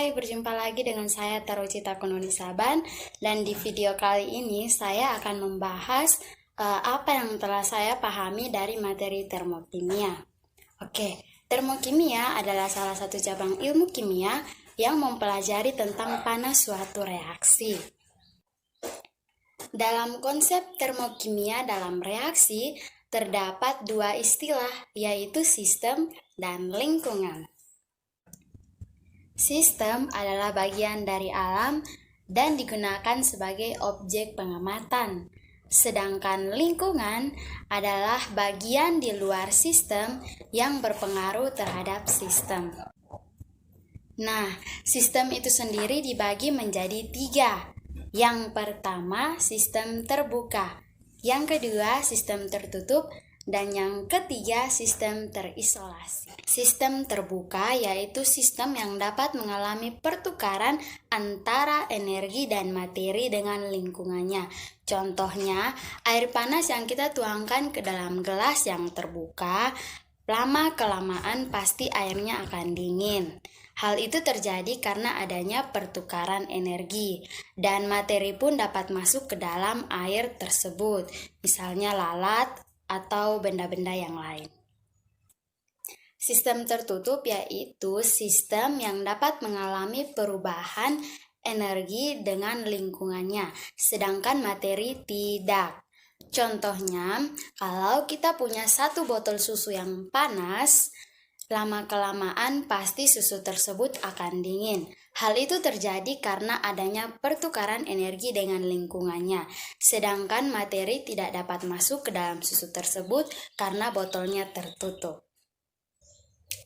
Hai, berjumpa lagi dengan saya Tarocita Kununi Saban. Dan di video kali ini saya akan membahas apa yang telah saya pahami dari materi termokimia. Oke, termokimia adalah salah satu cabang ilmu kimia yang mempelajari tentang panas suatu reaksi. Dalam konsep termokimia dalam reaksi, terdapat dua istilah, yaitu sistem dan lingkungan. Sistem adalah bagian dari alam dan digunakan sebagai objek pengamatan. Sedangkan lingkungan adalah bagian di luar sistem yang berpengaruh terhadap sistem. Nah, sistem itu sendiri dibagi menjadi 3. Yang pertama, sistem terbuka. Yang kedua, sistem tertutup. Dan yang ketiga, sistem terisolasi. Sistem terbuka yaitu sistem yang dapat mengalami pertukaran antara energi dan materi dengan lingkungannya. Contohnya, air panas yang kita tuangkan ke dalam gelas yang terbuka, lama-kelamaan pasti airnya akan dingin. Hal itu terjadi karena adanya pertukaran energi, dan materi pun dapat masuk ke dalam air tersebut, misalnya lalat atau benda-benda yang lain. Sistem tertutup yaitu sistem yang dapat mengalami perubahan energi dengan lingkungannya, sedangkan materi tidak. Contohnya, kalau kita punya satu botol susu yang panas, lama-kelamaan pasti susu tersebut akan dingin. Hal itu terjadi karena adanya pertukaran energi dengan lingkungannya, sedangkan materi tidak dapat masuk ke dalam susu tersebut karena botolnya tertutup.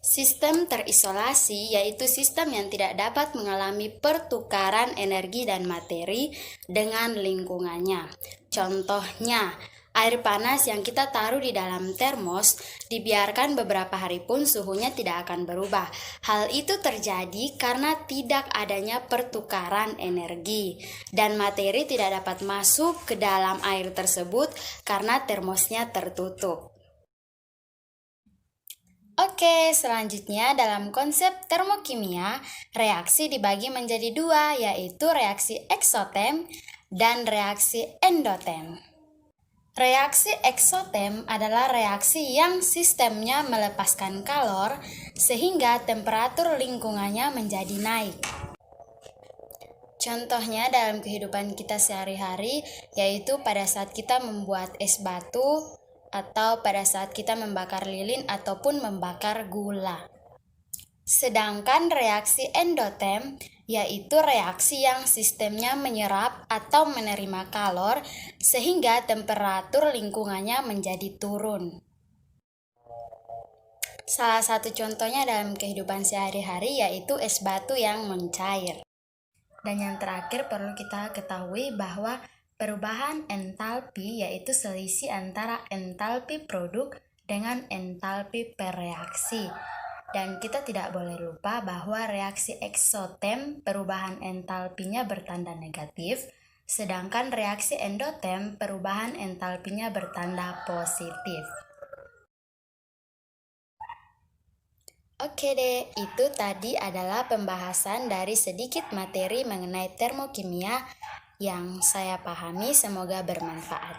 Sistem terisolasi yaitu sistem yang tidak dapat mengalami pertukaran energi dan materi dengan lingkungannya. Contohnya, air panas yang kita taruh di dalam termos dibiarkan beberapa hari pun suhunya tidak akan berubah. Hal itu terjadi karena tidak adanya pertukaran energi dan materi tidak dapat masuk ke dalam air tersebut karena termosnya tertutup. Oke, selanjutnya dalam konsep termokimia, reaksi dibagi menjadi 2, yaitu reaksi eksotem dan reaksi endotem. Reaksi eksotem adalah reaksi yang sistemnya melepaskan kalor sehingga temperatur lingkungannya menjadi naik. Contohnya dalam kehidupan kita sehari-hari, yaitu pada saat kita membuat es batu atau pada saat kita membakar lilin ataupun membakar gula. Sedangkan reaksi endotem yaitu reaksi yang sistemnya menyerap atau menerima kalor sehingga temperatur lingkungannya menjadi turun. Salah satu contohnya dalam kehidupan sehari-hari yaitu es batu yang mencair. Dan yang terakhir perlu kita ketahui bahwa perubahan entalpi yaitu selisih antara entalpi produk dengan entalpi per reaksi. Dan kita tidak boleh lupa bahwa reaksi eksotem perubahan entalpinya bertanda negatif, sedangkan reaksi endotem perubahan entalpinya bertanda positif. Oke deh, itu tadi adalah pembahasan dari sedikit materi mengenai termokimia yang saya pahami, semoga bermanfaat.